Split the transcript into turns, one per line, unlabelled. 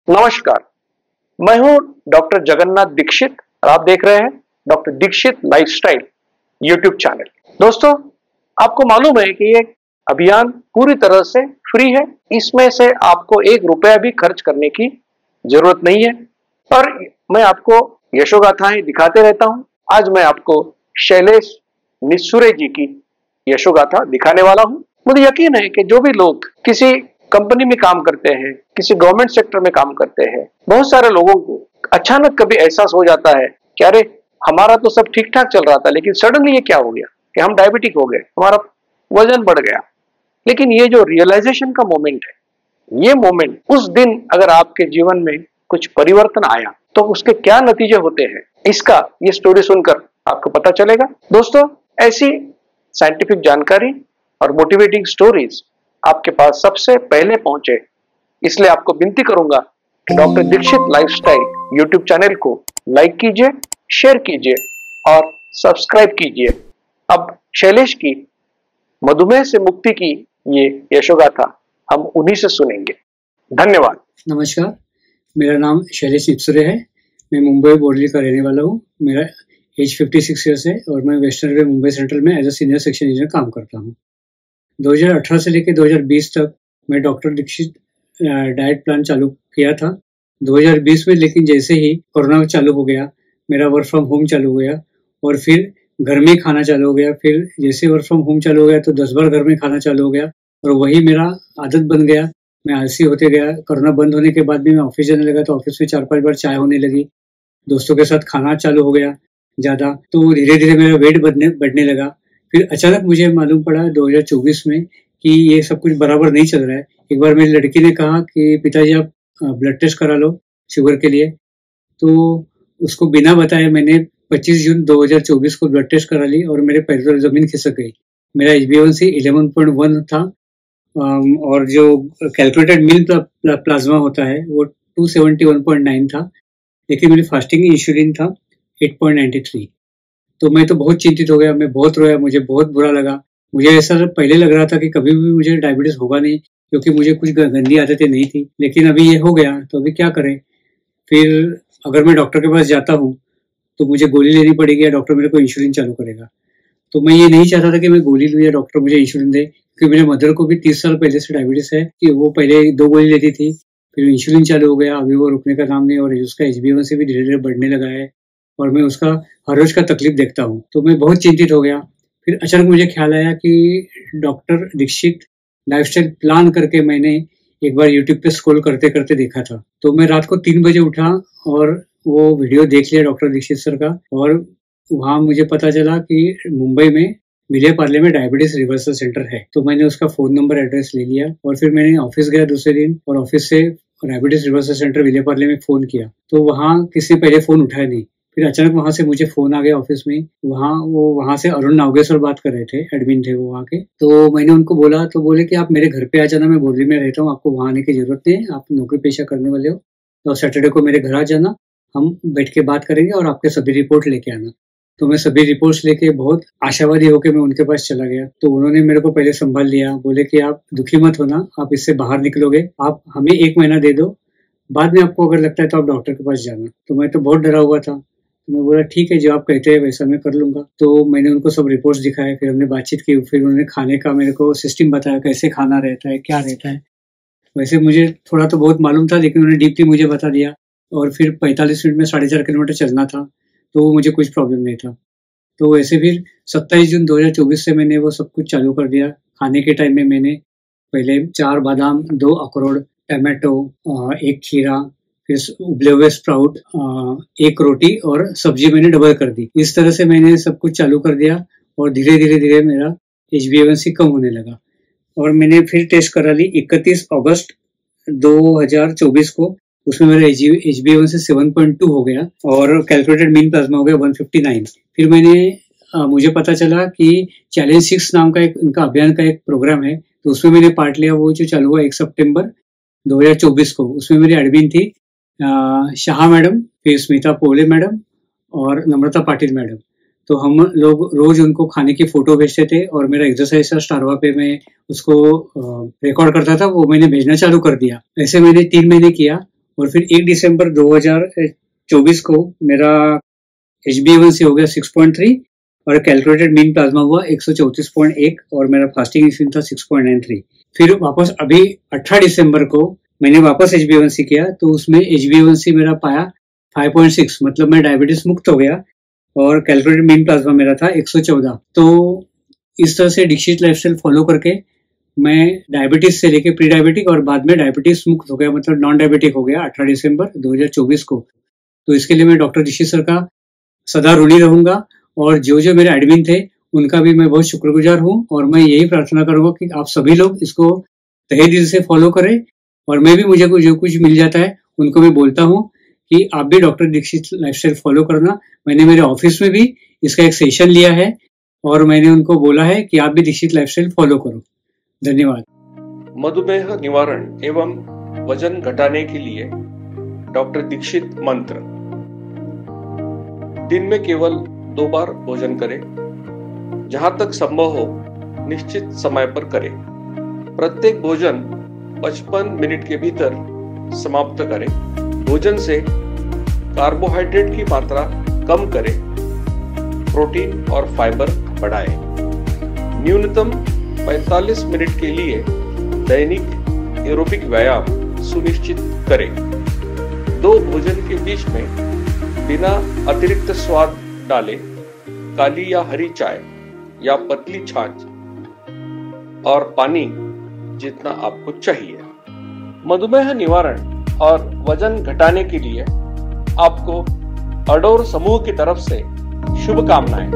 नमस्कार, मैं हूं डॉक्टर जगन्नाथ दीक्षित और आप देख रहे हैं doctor Dixit lifestyle YouTube channel. दोस्तों, आपको मालूम है कि ये अभियान पूरी तरह से फ्री है। इसमें से आपको 1 रुपया भी खर्च करने की जरूरत नहीं है और मैं आपको यशोगाथाएं दिखाते रहता हूं। आज मैं आपको शैलेश निस्सुरे जी की यशोगाथा दिखाने वाला हूं। मुझे यकीन है कि जो भी लोग किसी कंपनी में काम करते हैं, किसी गवर्नमेंट सेक्टर में काम करते हैं, बहुत सारे लोगों को अचानक कभी एहसास हो जाता है कि अरे हमारा तो सब ठीक ठाक चल रहा था, लेकिन सडनली ये क्या हो गया कि हम डायबिटिक हो गए, हमारा वजन बढ़ गया। लेकिन ये जो रियलाइजेशन का मोमेंट है, ये मोमेंट उस दिन अगर आपके जीवन में कुछ परिवर्तन आया तो उसके क्या नतीजे होते हैं, इसका ये स्टोरी सुनकर आपको पता चलेगा। दोस्तों, ऐसी साइंटिफिक जानकारी और मोटिवेटिंग स्टोरीज आपके पास सबसे पहले पहुंचे, इसलिए आपको विनती करूंगा कि doctor Dixit lifestyle YouTube channel को लाइक कीजिए, शेयर कीजिए और सब्सक्राइब कीजिए। अब शैलेश की मधुमेह से मुक्ति की ये यशोगाथा हम उन्हीं से सुनेंगे। धन्यवाद।
नमस्कार, मेरा नाम शैलेश निस्सुरे है। मैं मुंबई बोरली का रहने वाला हूँ। मेरा एज 56 ईयर्स है और मैं वेस्टर्न रेलवे मुंबई सेंट्रल में as a senior section engineer काम करता हूँ। 2018 से लेकर 2020 तक मैं डॉक्टर दीक्षित डाइट प्लान चालू किया था 2020 में, लेकिन जैसे ही कोरोना चालू हो गया, मेरा वर्क फ्रॉम होम चालू हो गया और फिर घर में खाना चालू हो गया। फिर जैसे वर्क फ्रॉम होम चालू हो गया तो 10 बार घर में खाना चालू हो गया और वही मेरा आदत बन गया। मैं आलसी होते गया। कोरोना बंद होने के बाद भी मैं ऑफिस जाने लगा तो ऑफिस में 4-5 बार चाय होने लगी। दोस्तों के साथ खाना चालू हो गया ज़्यादा, तो धीरे धीरे मेरा वेट बढ़ने लगा। फिर अचानक मुझे मालूम पड़ा 2024 में कि ये सब कुछ बराबर नहीं चल रहा है। एक बार मेरी लड़की ने कहा कि पिताजी आप ब्लड टेस्ट करा लो शुगर के लिए, तो उसको बिना बताए मैंने 25 जून 2024 को ब्लड टेस्ट करा ली और मेरे पैर पर जमीन खिसक गई। मेरा HbA1c 11.1 था और जो कैलकुलेटेड मिल प्लाज्मा होता है वो 271.9 था, लेकिन मेरी फास्टिंग इंसुलिन था 8.93। तो मैं तो बहुत चिंतित हो गया, मैं बहुत रोया, मुझे बहुत बुरा लगा। मुझे ऐसा पहले लग रहा था कि कभी भी मुझे डायबिटीज होगा नहीं, क्योंकि मुझे कुछ गंदी आदतें नहीं थी, लेकिन अभी ये हो गया तो अभी क्या करें। फिर अगर मैं डॉक्टर के पास जाता हूँ तो मुझे गोली लेनी पड़ेगी या डॉक्टर मेरे को इंसुलिन चालू करेगा। तो मैं ये नहीं चाहता था कि मैं गोली लूँ या डॉक्टर मुझे इंसुलिन दे, क्योंकि मेरे मदर को भी 30 साल पहले से डायबिटीज है कि वो पहले 2 गोली लेती थी, फिर इंसुलिन चालू हो गया, अभी वो रुकने का नाम नहीं और उसका HbA1c भी धीरे धीरे बढ़ने लगा है और मैं उसका हर रोज का तकलीफ देखता हूँ। तो मैं बहुत चिंतित हो गया। फिर अचानक मुझे ख्याल आया कि डॉक्टर दीक्षित लाइफस्टाइल प्लान करके मैंने एक बार यूट्यूब पे स्क्रॉल करते करते देखा था। तो मैं रात को 3 बजे उठा और वो वीडियो देख लिया डॉक्टर दीक्षित सर का, और वहाँ मुझे पता चला कि मुंबई में विले पार्ले में डायबिटीज रिवर्सल सेंटर है। तो मैंने उसका फ़ोन नंबर एड्रेस ले लिया और फिर मैंने ऑफिस गया दूसरे दिन और ऑफिस से diabetes reversal centre Vile Parle में फ़ोन किया तो वहाँ किसी ने पहले फ़ोन उठाया नहीं। फिर अचानक वहां से मुझे फोन आ गया ऑफिस में। वहां से अरुण नावगेश्वर बात कर रहे थे, एडमिन थे वो वहाँ के। तो मैंने उनको बोला तो बोले कि आप मेरे घर पे आ जाना, मैं बोरली में रहता हूँ, आपको वहां आने की जरूरत नहीं है, आप नौकरी पेशा करने वाले हो तो सैटरडे को मेरे घर आ जाना, हम बैठ के बात करेंगे और आपके सभी रिपोर्ट लेके आना। तो मैं सभी रिपोर्ट्स लेके बहुत आशावादी होकर मैं उनके पास चला गया। तो उन्होंने मेरे को पहले संभाल लिया, बोले कि आप दुखी मत होना, आप इससे बाहर निकलोगे, आप हमें 1 महीना दे दो, बाद में आपको अगर लगता है तो आप डॉक्टर के पास जाना। तो मैं तो बहुत डरा हुआ था। मैं बोला ठीक है, जो आप कहते हैं वैसा मैं कर लूंगा। तो मैंने उनको सब रिपोर्ट्स दिखाए, फिर हमने बातचीत की, फिर उन्होंने खाने का मेरे को सिस्टम बताया, कैसे खाना रहता है, क्या रहता है। वैसे मुझे थोड़ा तो बहुत मालूम था, लेकिन उन्होंने डीपली मुझे बता दिया। और फिर 45 मिनट में 4.5 किलोमीटर चलना था, तो मुझे कुछ प्रॉब्लम नहीं था। तो वैसे फिर 27 जून 2024 से मैंने वो सब कुछ चालू कर दिया। खाने के टाइम में मैंने पहले 4 बादाम, 2 अखरोट, टमाटो, 1 खीरा, फिर उबले हुए स्प्राउट, 1 रोटी और सब्जी मैंने डबल कर दी। इस तरह से मैंने सब कुछ चालू कर दिया और धीरे धीरे मेरा HbA1c कम होने लगा। और मैंने फिर टेस्ट करा ली 31 अगस्त 2024 को, उसमें मेरा HbA1c 7.2 हो गया और कैलकुलेटेड मीन प्लाज्मा हो गया 159। फिर मुझे पता चला कि चैलेंज 6 नाम का इनका अभियान का एक प्रोग्राम है, तो उसमें मैंने पार्ट लिया। वो जो चालू हुआ 1 सितंबर 2024 को। उसमें मेरी एडमिन थी शाह मैडम, फिर स्मिता पोले मैडम और नम्रता पाटिल मैडम। तो हम लोग रोज उनको खाने की फोटो भेजते थे और मेरा एक्सरसाइज था स्टारवा पे, मैं उसको रिकॉर्ड करता था, वो मैंने भेजना चालू कर दिया। ऐसे मैंने 3 महीने किया और फिर 1 दिसंबर 2024 को मेरा HbA1c हो गया 6.3 और कैलकुलेटेड मीन प्लाज्मा हुआ 134.1 और मेरा फास्टिंग इंसुलिन था 6.93। फिर वापस अभी 18 दिसंबर को मैंने वापस HbA1c किया तो उसमें HbA1c मेरा पाया 5.6, मतलब मैं डायबिटीज मुक्त हो गया और कैलकुलेटेड मीन प्लाज्मा मेरा था 114। तो इस तरह से दीक्षित लाइफस्टाइल फॉलो करके मैं डायबिटीज से लेके प्री डायबिटिक और बाद में डायबिटीज मुक्त हो गया, मतलब नॉन डायबिटिक हो गया 18 दिसंबर 2024 को। तो इसके लिए मैं डॉक्टर दीक्षित सर का सदा ऋणी रहूंगा और जो जो मेरे एडमिन थे उनका भी मैं बहुत शुक्रगुजार हूं और मैं यही प्रार्थना करूंगा कि आप सभी लोग इसको तहे दिल से फॉलो करें और मैं भी मुझे जो कुछ मिल जाता है उनको मैं बोलता हूं कि आप भी डॉक्टर दीक्षित लाइफस्टाइल फॉलो करना। मैंने मेरे ऑफिस में भी इसका एक सेशन लिया है और मैंने उनको बोला है कि आप भी दीक्षित लाइफस्टाइल फॉलो करो। धन्यवाद।
मधुमेह निवारण एवं वजन घटाने के लिए डॉक्टर दीक्षित मंत्र। दिन में केवल 2 बार भोजन करें, जहां तक संभव हो निश्चित समय पर करें। प्रत्येक भोजन 55 मिनट के भीतर समाप्त करें। भोजन से कार्बोहाइड्रेट की मात्रा कम करें, प्रोटीन और फाइबर बढ़ाएं। न्यूनतम 45 मिनट के लिए दैनिक एरोबिक व्यायाम सुनिश्चित करें। 2 भोजन के बीच में बिना अतिरिक्त स्वाद डाले काली या हरी चाय या पतली छाछ और पानी जितना आपको चाहिए। मधुमेह निवारण और वजन घटाने के लिए आपको अडोर समूह की तरफ से शुभकामनाएं।